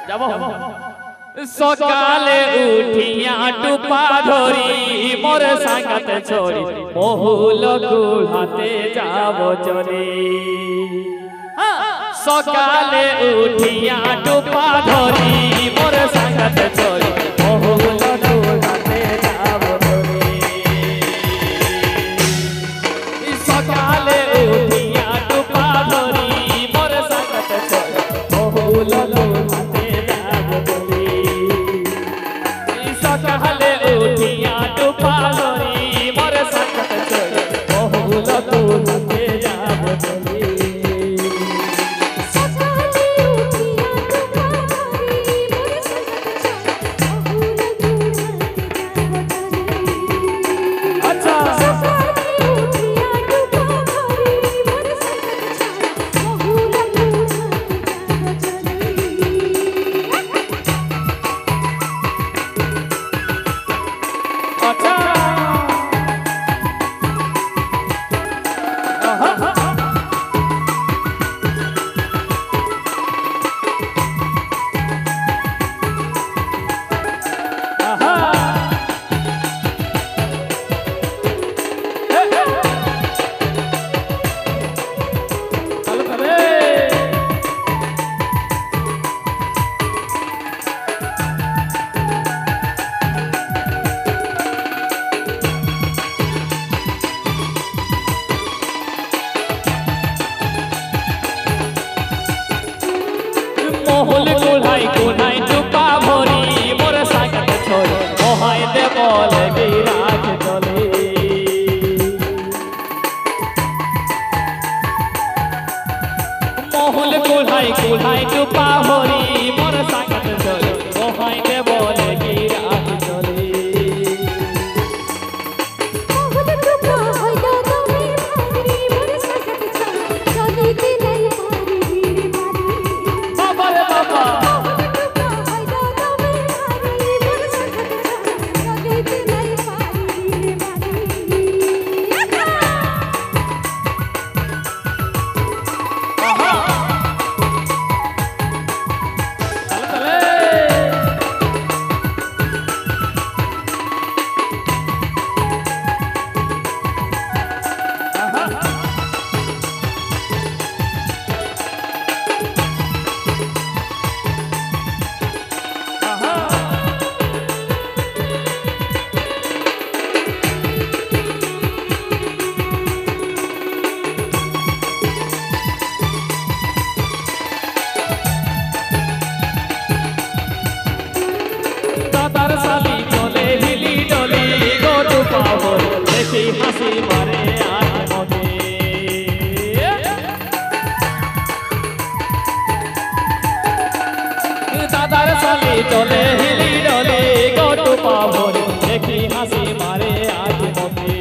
যাবো সকালে উঠিয়া টুপা ধরি মোর সাঙ্গাত ছড়ি মহুল গুহাতে যাব চলি সকালে উঠিয়া টুপা ধরি মোর সাঙ্গাত ছড়ি মহুল গুহাতে যাব চলি সকালে উঠিয়া টুপা ধরি মোর সাঙ্গাত ছড়ি মহুল গুহাতে যাব চলি সকালে উঠিয়া টুপা ধরি মোর সাঙ্গাত ছড়ি মহুল গুহাতে যাব চলি মহুল কুলাই কুলাই টুপা ভরি মোর সাঙ্গাত ছড়ি ওহাই দেব লাগি রাত চলে মহুল কুলাই কুলাই টুপা ভরি মোর সাঙ্গাত ছড়ি ওহাই দেব লাগি রাত চলে দাদার সালি চলে হিলি ডলি গো টুপা ভরি দেখি হাসি মারে আর মনে দাদার সালি চলে হিলি ডলি গো টুপা ভরি দেখি হাসি মারে আজ মনে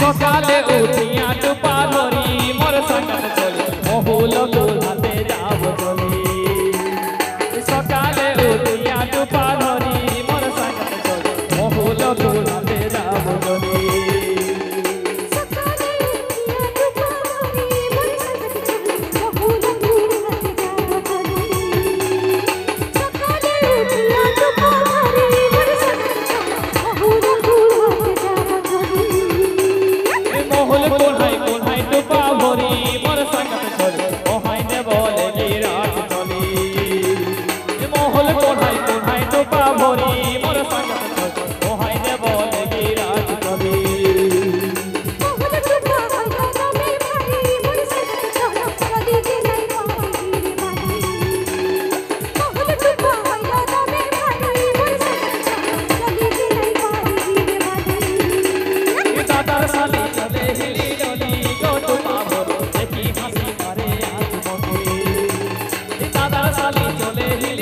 সকালে উঠিয়া টুপা ধরি মোর সাঙ্গাত ছড়ি মহুল গুহাতে যাব চলি সকালে উঠিয়া টুপা ধরি মোর সাঙ্গাত ছড়ি মহুল গুহাতে যাব চলি মহুল কুলাই কুলাই টুপা ভরি মোর সাঙ্গাত ছড়ি ওহাই দেব লাগি রাত চলি মহুল কুলাই কুলাই টুপা ভরি মোর সাঙ্গাত ছড়ি ওহাই দেব লাগি রাত চলি দাদার সালি চলে হিলি ডলি গো টুপা ভরি দেখি হাসি মারে আজ মনে দাদার সালি চলে হিলি